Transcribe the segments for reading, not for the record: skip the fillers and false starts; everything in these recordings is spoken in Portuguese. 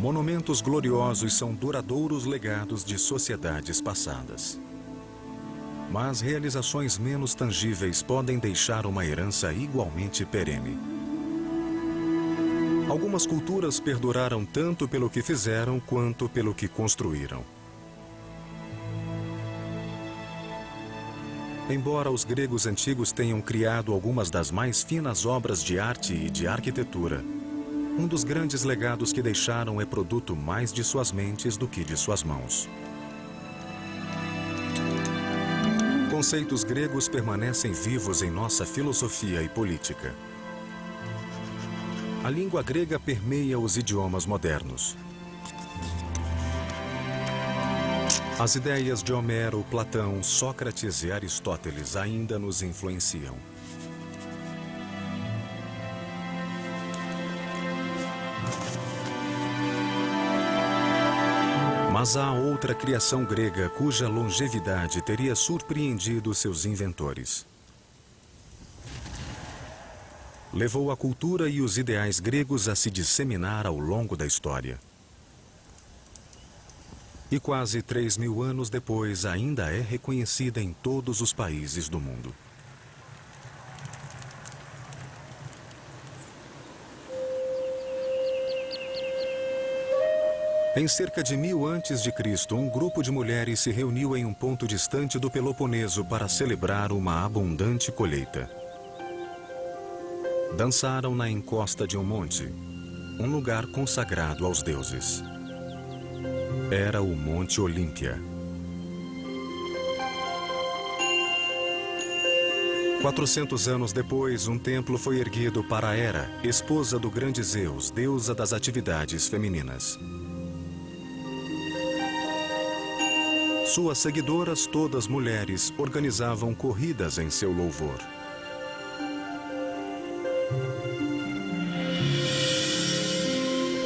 Monumentos gloriosos são duradouros legados de sociedades passadas. Mas realizações menos tangíveis podem deixar uma herança igualmente perene. Algumas culturas perduraram tanto pelo que fizeram quanto pelo que construíram. Embora os gregos antigos tenham criado algumas das mais finas obras de arte e de arquitetura, um dos grandes legados que deixaram é produto mais de suas mentes do que de suas mãos. Conceitos gregos permanecem vivos em nossa filosofia e política. A língua grega permeia os idiomas modernos. As ideias de Homero, Platão, Sócrates e Aristóteles ainda nos influenciam. Mas há outra criação grega cuja longevidade teria surpreendido seus inventores. Levou a cultura e os ideais gregos a se disseminar ao longo da história. E quase 3.000 anos depois ainda é reconhecida em todos os países do mundo. Em cerca de 1000 a.C., um grupo de mulheres se reuniu em um ponto distante do Peloponeso para celebrar uma abundante colheita. Dançaram na encosta de um monte, um lugar consagrado aos deuses. Era o Monte Olímpia. 400 anos depois, um templo foi erguido para Hera, esposa do grande Zeus, deusa das atividades femininas. Suas seguidoras, todas mulheres, organizavam corridas em seu louvor.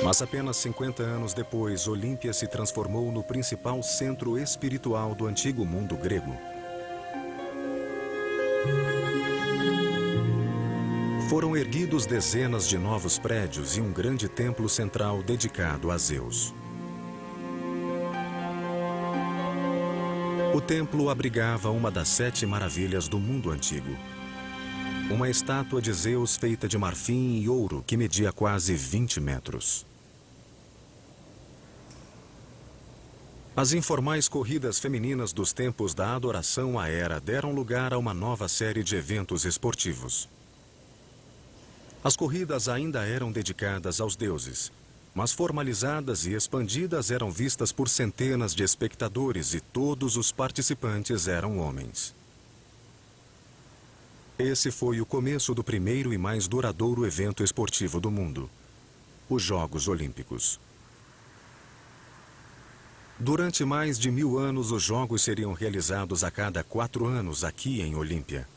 Mas apenas 50 anos depois, Olímpia se transformou no principal centro espiritual do antigo mundo grego. Foram erguidos dezenas de novos prédios e um grande templo central dedicado a Zeus. O templo abrigava uma das 7 maravilhas do mundo antigo. Uma estátua de Zeus feita de marfim e ouro que media quase 20 metros. As informais corridas femininas dos tempos da adoração à Hera deram lugar a uma nova série de eventos esportivos. As corridas ainda eram dedicadas aos deuses, mas formalizadas e expandidas eram vistas por centenas de espectadores e todos os participantes eram homens. Esse foi o começo do primeiro e mais duradouro evento esportivo do mundo, os Jogos Olímpicos. Durante mais de 1000 anos, os Jogos seriam realizados a cada 4 anos aqui em Olímpia.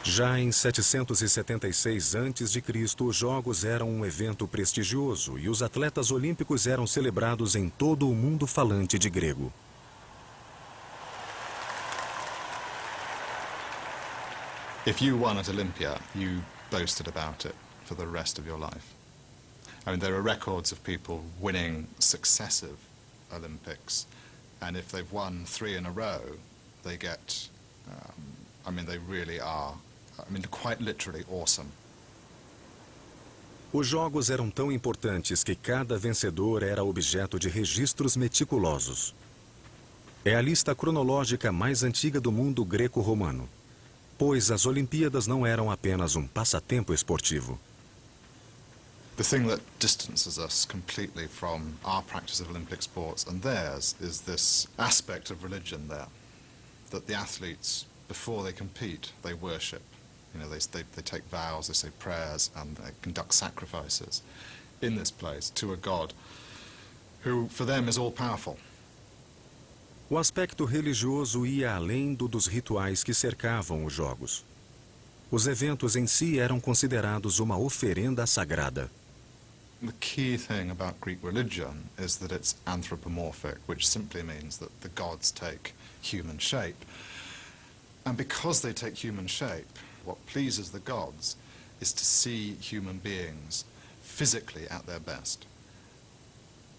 Já em 776 a.C., os Jogos eram um evento prestigioso e os atletas olímpicos eram celebrados em todo o mundo falante de grego. If you won at Olympia, you boasted about it for the rest of your life. I mean, there are records of people winning successive Olympics, and if they've won 3 in a row, they get, they really are, quite literally awesome. Os jogos eram tão importantes que cada vencedor era objeto de registros meticulosos. É a lista cronológica mais antiga do mundo greco-romano, pois as Olimpíadas não eram apenas um passatempo esportivo. The thing that distances us completely from our practice of Olympic sports and theirs is this aspect of religion there, that the athletes, before they compete, they worship. You know, they take vows, they say prayers, and they conduct sacrifices in this place to a god who, for them, is all-powerful. O aspecto religioso ia além dos rituais que cercavam os jogos. Os eventos em si eram considerados uma oferenda sagrada. The key thing about Greek religion is that it's anthropomorphic, which simply means that the gods take human shape. And because they take human shape, what pleases the gods is to see human beings physically at their best.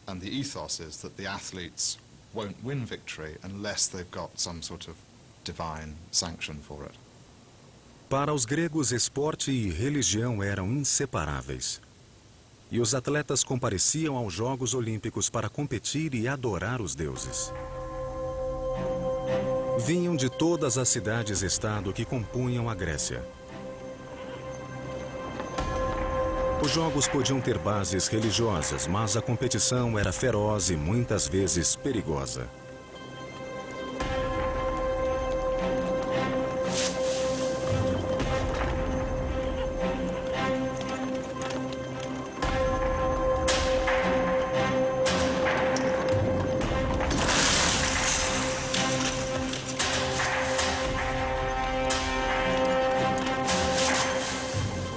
And the ethos is that the athletes won't win victory unless they've got some sort of divine sanction for it. Para os gregos, esporte e religião eram inseparáveis. E os atletas compareciam aos Jogos Olímpicos para competir e adorar os deuses. Vinham de todas as cidades-estado que compunham a Grécia. Os jogos podiam ter bases religiosas, mas a competição era feroz e muitas vezes perigosa.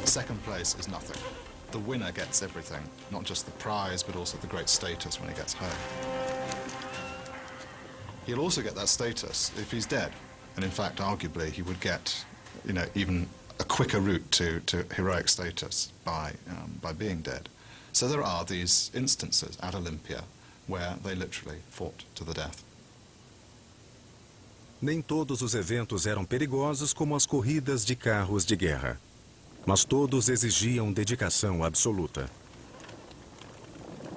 Second place is nothing. The winner gets everything, not just the prize, but also the great status when he gets home. He'll also get that status if he's dead. And in fact, arguably, he would get, even a quicker route to heroic status by being dead. So there are these instances at Olympia where they literally fought to the death. Nem todos os eventos eram perigosos como as corridas de carros de guerra. Mas todos exigiam dedicação absoluta.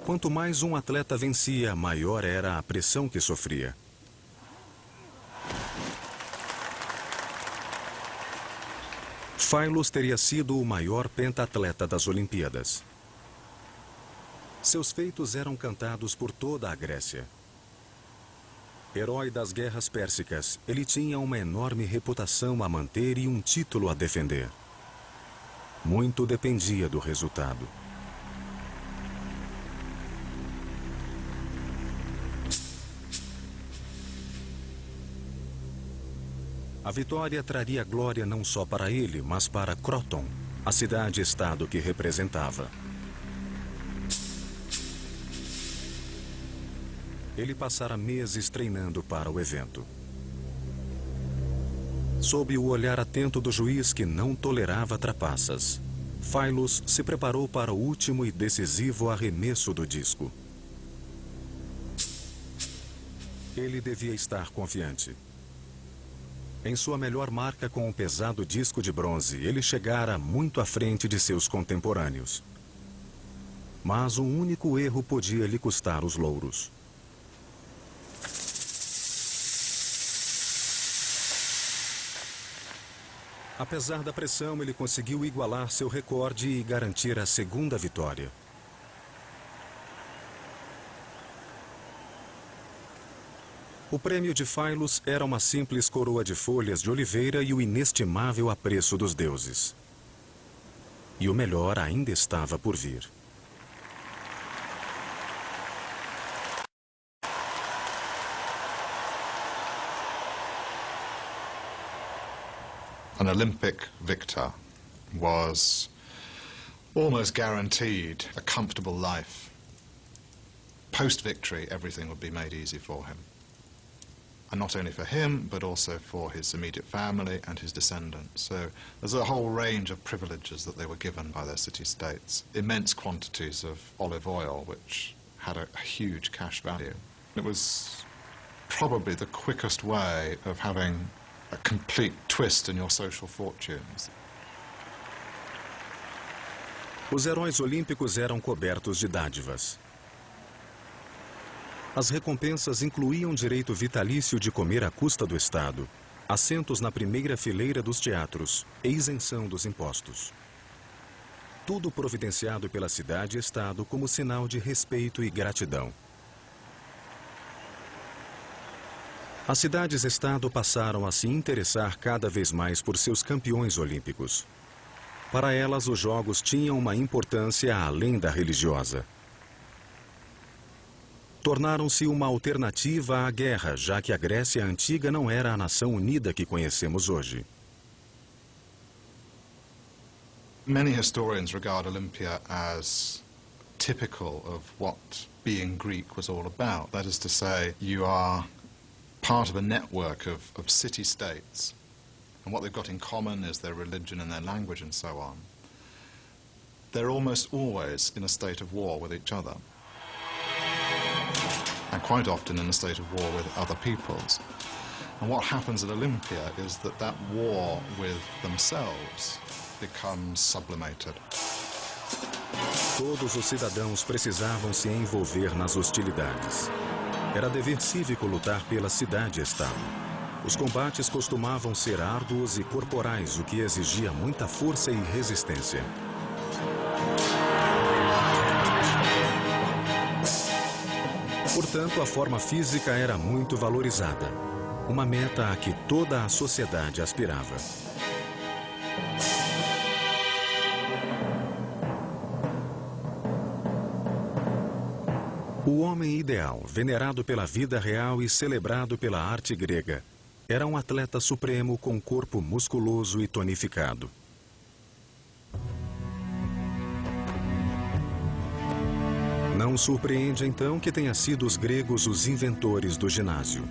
Quanto mais um atleta vencia, maior era a pressão que sofria. Phylos teria sido o maior pentatleta das Olimpíadas. Seus feitos eram cantados por toda a Grécia. Herói das guerras pérsicas, ele tinha uma enorme reputação a manter e um título a defender. Muito dependia do resultado. A vitória traria glória não só para ele, mas para Croton, a cidade-estado que representava. Ele passara meses treinando para o evento. Sob o olhar atento do juiz que não tolerava trapaças, Phylos se preparou para o último e decisivo arremesso do disco. Ele devia estar confiante. Em sua melhor marca com o pesado disco de bronze, ele chegara muito à frente de seus contemporâneos. Mas um único erro podia lhe custar os louros. Apesar da pressão, ele conseguiu igualar seu recorde e garantir a segunda vitória. O prêmio de Phylos era uma simples coroa de folhas de oliveira e o inestimável apreço dos deuses. E o melhor ainda estava por vir. An Olympic victor was almost guaranteed a comfortable life. Post-victory, everything would be made easy for him. And not only for him, but also for his immediate family and his descendants. So there's a whole range of privileges that they were given by their city-states. Immense quantities of olive oil, which had a huge cash value. It was probably the quickest way of having a complete twist in your social fortunes. Os heróis olímpicos eram cobertos de dádivas. As recompensas incluíam direito vitalício de comer à custa do Estado, assentos na primeira fileira dos teatros e isenção dos impostos. Tudo providenciado pela cidade e Estado como sinal de respeito e gratidão. As cidades-estado passaram a se interessar cada vez mais por seus campeões olímpicos. Para elas, os jogos tinham uma importância além da religiosa. Tornaram-se uma alternativa à guerra, já que a Grécia antiga não era a nação unida que conhecemos hoje. Many historians regard Olympia as typical of what being Greek was all about. That is to say, you are part of a network of city-states, and what they've got in common is their religion and their language and so on. they're almost always in a state of war with each other, and quite often in a state of war with other peoples. And what happens at Olympia is that that war with themselves becomes sublimated. Todos os cidadãos precisavam se envolver nas hostilidades. Era dever cívico lutar pela cidade-estado. Os combates costumavam ser árduos e corporais, o que exigia muita força e resistência. Portanto, a forma física era muito valorizada, uma meta a que toda a sociedade aspirava. O homem ideal, venerado pela vida real e celebrado pela arte grega, era um atleta supremo com corpo musculoso e tonificado. Não surpreende então que tenha sido os gregos os inventores do ginásio.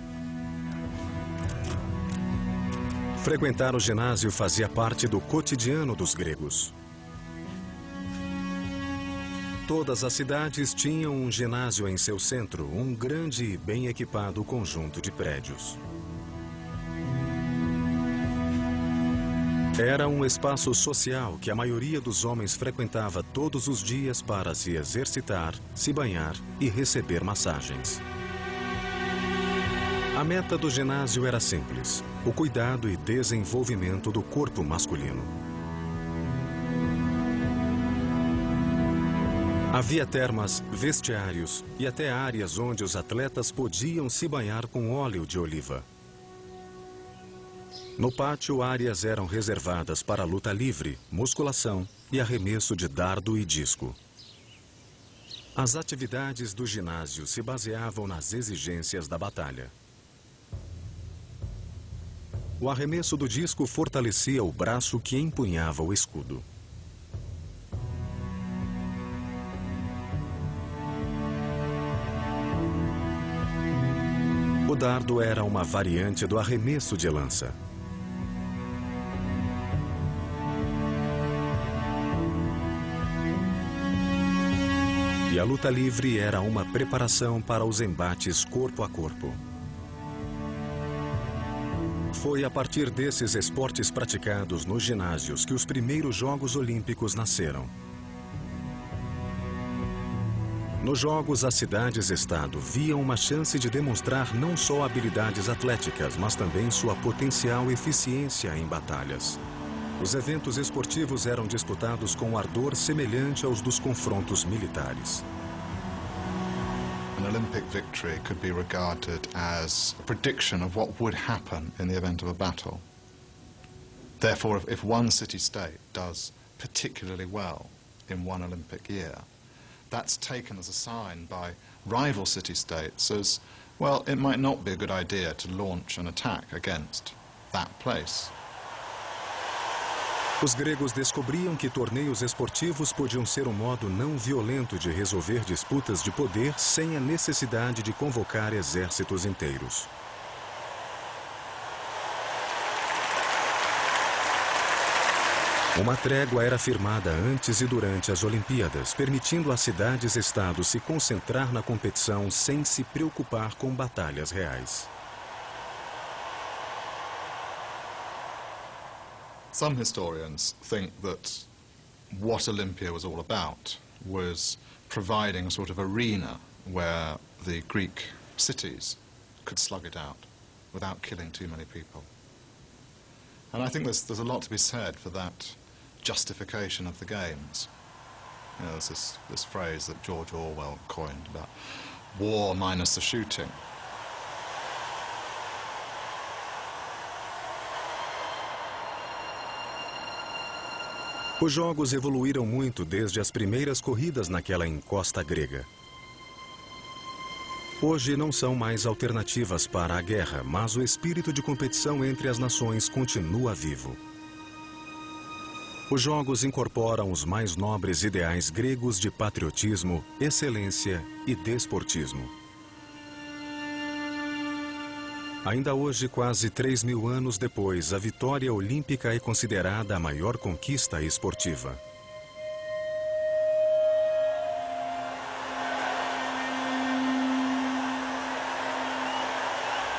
Frequentar o ginásio fazia parte do cotidiano dos gregos. Todas as cidades tinham um ginásio em seu centro, um grande e bem equipado conjunto de prédios. Era um espaço social que a maioria dos homens frequentava todos os dias para se exercitar, se banhar e receber massagens. A meta do ginásio era simples: o cuidado e desenvolvimento do corpo masculino. Havia termas, vestiários e até áreas onde os atletas podiam se banhar com óleo de oliva. No pátio, áreas eram reservadas para luta livre, musculação e arremesso de dardo e disco. As atividades do ginásio se baseavam nas exigências da batalha. O arremesso do disco fortalecia o braço que empunhava o escudo. O dardo era uma variante do arremesso de lança. E a luta livre era uma preparação para os embates corpo a corpo. Foi a partir desses esportes praticados nos ginásios que os primeiros Jogos Olímpicos nasceram. Nos Jogos, as cidades-estado viam uma chance de demonstrar não só habilidades atléticas, mas também sua potencial eficiência em batalhas. Os eventos esportivos eram disputados com ardor semelhante aos dos confrontos militares. An Olympic victory could be regarded as a prediction of what would happen in the event of a battle. Therefore, if one city-state does particularly well in one Olympic year, that's taken as a sign by rival city-states as, well, it might not be a good idea to launch an attack against that place. Os gregos descobriam que torneios esportivos podiam ser um modo não violento de resolver disputas de poder sem a necessidade de convocar exércitos inteiros. Uma trégua era firmada antes e durante as Olimpíadas, permitindo às cidades-estado se concentrar na competição sem se preocupar com batalhas reais. Some historians think that what Olympia was all about was providing a sort of arena where the Greek cities could slug it out without killing too many people. And I think there's a lot to be said for that justification of the games. You know, there's this phrase that George Orwell coined about war minus the shooting. Os jogos evoluíram muito desde as primeiras corridas naquela encosta grega. Hoje não são mais alternativas para a guerra, mas o espírito de competição entre as nações continua vivo. Os jogos incorporam os mais nobres ideais gregos de patriotismo, excelência e desportismo. Ainda hoje, quase 3.000 anos depois, a vitória olímpica é considerada a maior conquista esportiva.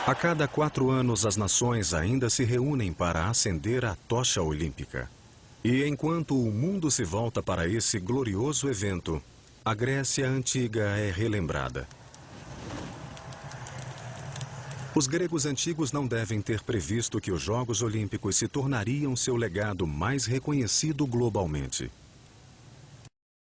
A cada 4 anos, as nações ainda se reúnem para acender a tocha olímpica. E enquanto o mundo se volta para esse glorioso evento, a Grécia Antiga é relembrada. Os gregos antigos não devem ter previsto que os Jogos Olímpicos se tornariam seu legado mais reconhecido globalmente.